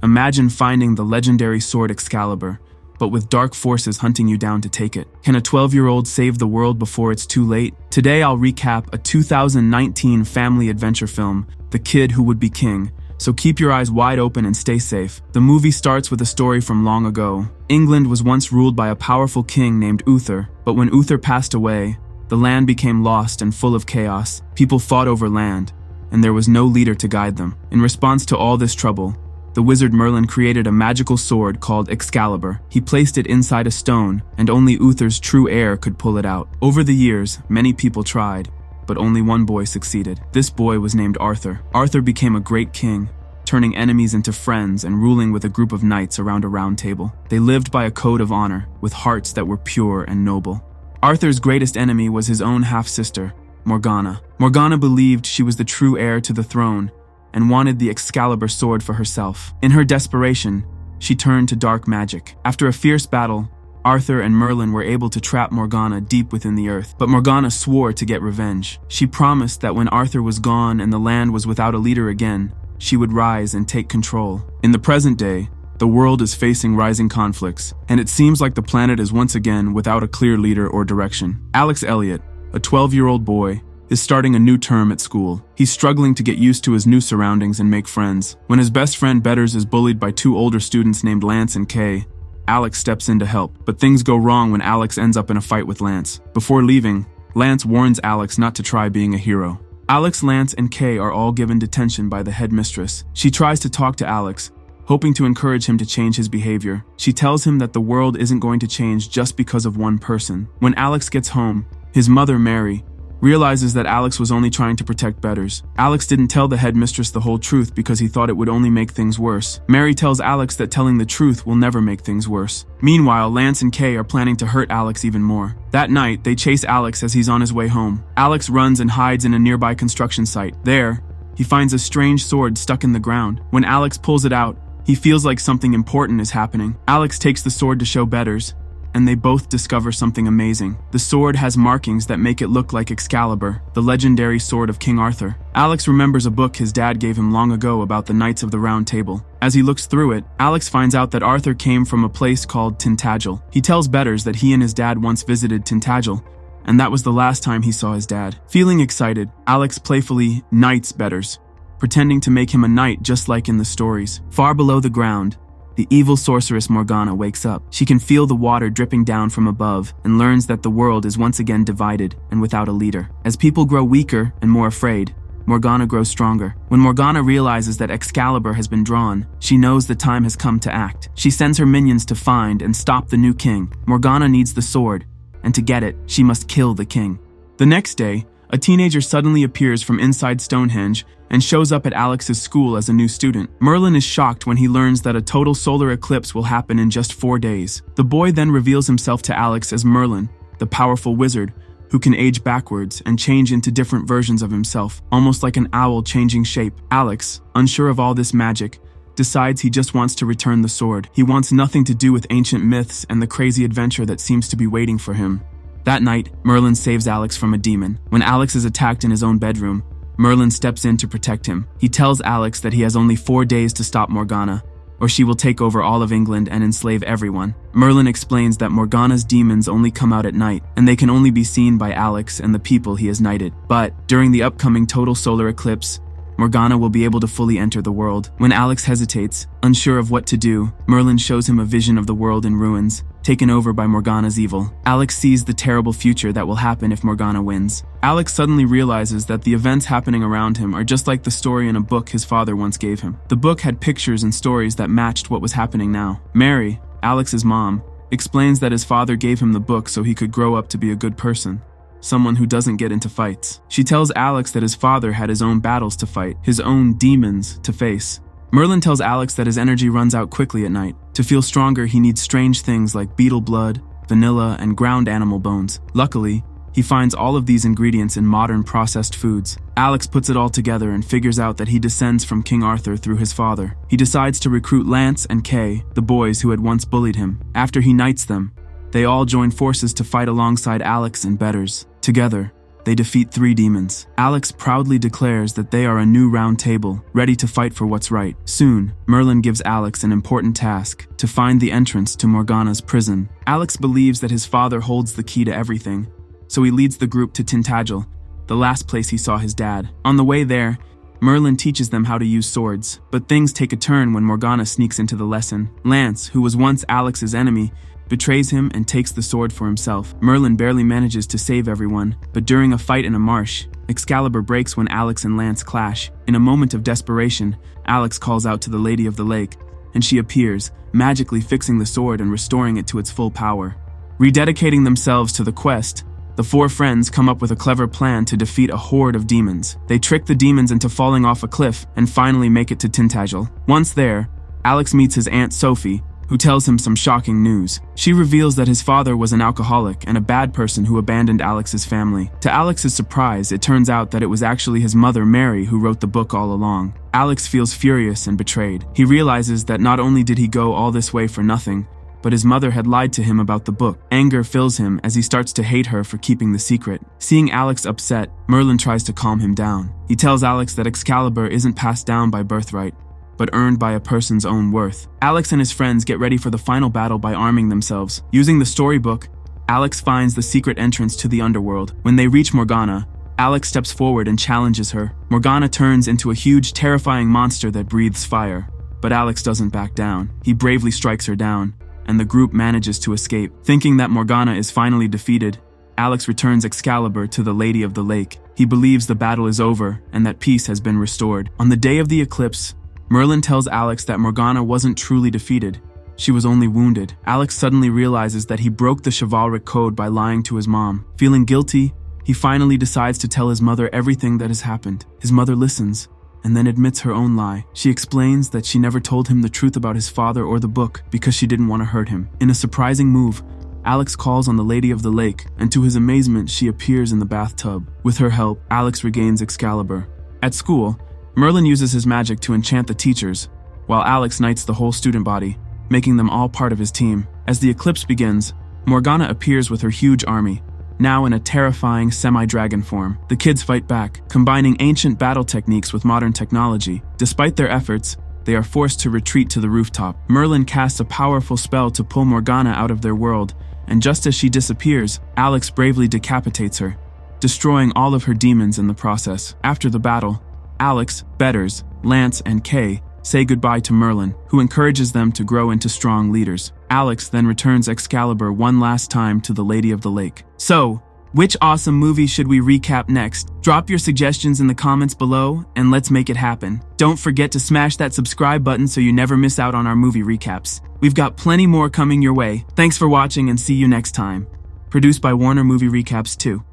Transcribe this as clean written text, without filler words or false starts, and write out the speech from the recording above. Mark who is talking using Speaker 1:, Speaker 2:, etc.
Speaker 1: Imagine finding the legendary sword Excalibur, but with dark forces hunting you down to take it. Can a 12-year-old save the world before it's too late? Today I'll recap a 2019 family adventure film, The Kid Who Would Be King, so keep your eyes wide open and stay safe. The movie starts with a story from long ago. England was once ruled by a powerful king named Uther, but when Uther passed away, the land became lost and full of chaos. People fought over land, and there was no leader to guide them. In response to all this trouble, the wizard Merlin created a magical sword called Excalibur. He placed it inside a stone, and only Uther's true heir could pull it out. Over the years, many people tried, but only one boy succeeded. This boy was named Arthur. Arthur became a great king, turning enemies into friends and ruling with a group of knights around a round table. They lived by a code of honor, with hearts that were pure and noble. Arthur's greatest enemy was his own half-sister, Morgana. Morgana believed she was the true heir to the throne, and wanted the Excalibur sword for herself. In her desperation, she turned to dark magic. After a fierce battle, Arthur and Merlin were able to trap Morgana deep within the earth. But Morgana swore to get revenge. She promised that when Arthur was gone and the land was without a leader again, she would rise and take control. In the present day, the world is facing rising conflicts, and it seems like the planet is once again without a clear leader or direction. Alex Elliot, a 12-year-old boy, is starting a new term at school. He's struggling to get used to his new surroundings and make friends. When his best friend Betters is bullied by two older students named Lance and Kay, Alex steps in to help. But things go wrong when Alex ends up in a fight with Lance. Before leaving, Lance warns Alex not to try being a hero. Alex, Lance, and Kay are all given detention by the headmistress. She tries to talk to Alex, hoping to encourage him to change his behavior. She tells him that the world isn't going to change just because of one person. When Alex gets home, his mother, Mary, realizes that Alex was only trying to protect Betters. Alex didn't tell the headmistress the whole truth because he thought it would only make things worse. Mary tells Alex that telling the truth will never make things worse. Meanwhile, Lance and Kay are planning to hurt Alex even more. That night, they chase Alex as he's on his way home. Alex runs and hides in a nearby construction site. There, he finds a strange sword stuck in the ground. When Alex pulls it out, he feels like something important is happening. Alex takes the sword to show Betters, and they both discover something amazing. The sword has markings that make it look like Excalibur, the legendary sword of King Arthur. Alex remembers a book his dad gave him long ago about the Knights of the Round Table. As he looks through it, Alex finds out that Arthur came from a place called Tintagel. He tells Betters that he and his dad once visited Tintagel, and that was the last time he saw his dad. Feeling excited, Alex playfully knights Betters, pretending to make him a knight just like in the stories. Far below the ground, the evil sorceress Morgana wakes up. She can feel the water dripping down from above and learns that the world is once again divided and without a leader. As people grow weaker and more afraid, Morgana grows stronger. When Morgana realizes that Excalibur has been drawn, she knows the time has come to act. She sends her minions to find and stop the new king. Morgana needs the sword, and to get it, she must kill the king. The next day, a teenager suddenly appears from inside Stonehenge and shows up at Alex's school as a new student. Merlin is shocked when he learns that a total solar eclipse will happen in just 4 days. The boy then reveals himself to Alex as Merlin, the powerful wizard who can age backwards and change into different versions of himself, almost like an owl changing shape. Alex, unsure of all this magic, decides he just wants to return the sword. He wants nothing to do with ancient myths and the crazy adventure that seems to be waiting for him. That night, Merlin saves Alex from a demon. When Alex is attacked in his own bedroom, Merlin steps in to protect him. He tells Alex that he has only 4 days to stop Morgana, or she will take over all of England and enslave everyone. Merlin explains that Morgana's demons only come out at night, and they can only be seen by Alex and the people he has knighted. But during the upcoming total solar eclipse, Morgana will be able to fully enter the world. When Alex hesitates, unsure of what to do, Merlin shows him a vision of the world in ruins, taken over by Morgana's evil. Alex sees the terrible future that will happen if Morgana wins. Alex suddenly realizes that the events happening around him are just like the story in a book his father once gave him. The book had pictures and stories that matched what was happening now. Mary, Alex's mom, explains that his father gave him the book so he could grow up to be a good person, someone who doesn't get into fights. She tells Alex that his father had his own battles to fight, his own demons to face. Merlin tells Alex that his energy runs out quickly at night. To feel stronger, he needs strange things like beetle blood, vanilla, and ground animal bones. Luckily, he finds all of these ingredients in modern processed foods. Alex puts it all together and figures out that he descends from King Arthur through his father. He decides to recruit Lance and Kay, the boys who had once bullied him. After he knights them, they all join forces to fight alongside Alex and Betters. Together, they defeat 3 demons. Alex proudly declares that they are a new round table, ready to fight for what's right. Soon, Merlin gives Alex an important task: to find the entrance to Morgana's prison. Alex believes that his father holds the key to everything, so he leads the group to Tintagel, the last place he saw his dad. On the way there, Merlin teaches them how to use swords, but things take a turn when Morgana sneaks into the lesson. Lance, who was once Alex's enemy, betrays him and takes the sword for himself. Merlin barely manages to save everyone, but during a fight in a marsh, Excalibur breaks when Alex and Lance clash. In a moment of desperation, Alex calls out to the Lady of the Lake, and she appears, magically fixing the sword and restoring it to its full power. Rededicating themselves to the quest, the 4 friends come up with a clever plan to defeat a horde of demons. They trick the demons into falling off a cliff and finally make it to Tintagel. Once there, Alex meets his Aunt Sophie, who tells him some shocking news. She reveals that his father was an alcoholic and a bad person who abandoned Alex's family. To Alex's surprise, it turns out that it was actually his mother, Mary, who wrote the book all along. Alex feels furious and betrayed. He realizes that not only did he go all this way for nothing, but his mother had lied to him about the book. Anger fills him as he starts to hate her for keeping the secret. Seeing Alex upset, Merlin tries to calm him down. He tells Alex that Excalibur isn't passed down by birthright, but earned by a person's own worth. Alex and his friends get ready for the final battle by arming themselves. Using the storybook, Alex finds the secret entrance to the underworld. When they reach Morgana, Alex steps forward and challenges her. Morgana turns into a huge, terrifying monster that breathes fire. But Alex doesn't back down. He bravely strikes her down, and the group manages to escape. Thinking that Morgana is finally defeated, Alex returns Excalibur to the Lady of the Lake. He believes the battle is over and that peace has been restored. On the day of the eclipse, Merlin tells Alex that Morgana wasn't truly defeated. She was only wounded. Alex suddenly realizes that he broke the chivalric code by lying to his mom. Feeling guilty, he finally decides to tell his mother everything that has happened. His mother listens, and then admits her own lie. She explains that she never told him the truth about his father or the book because she didn't want to hurt him. In a surprising move, Alex calls on the Lady of the Lake, and to his amazement, she appears in the bathtub. With her help, Alex regains Excalibur. At school, Merlin uses his magic to enchant the teachers, while Alex knights the whole student body, making them all part of his team. As the eclipse begins, Morgana appears with her huge army, now in a terrifying semi-dragon form. The kids fight back, combining ancient battle techniques with modern technology. Despite their efforts, they are forced to retreat to the rooftop. Merlin casts a powerful spell to pull Morgana out of their world, and just as she disappears, Alex bravely decapitates her, destroying all of her demons in the process. After the battle, Alex, Betters, Lance, and Kay say goodbye to Merlin, who encourages them to grow into strong leaders. Alex then returns Excalibur one last time to the Lady of the Lake. So, which awesome movie should we recap next? Drop your suggestions in the comments below, and let's make it happen. Don't forget to smash that subscribe button so you never miss out on our movie recaps. We've got plenty more coming your way. Thanks for watching and see you next time. Produced by Warner Movie Recaps 2.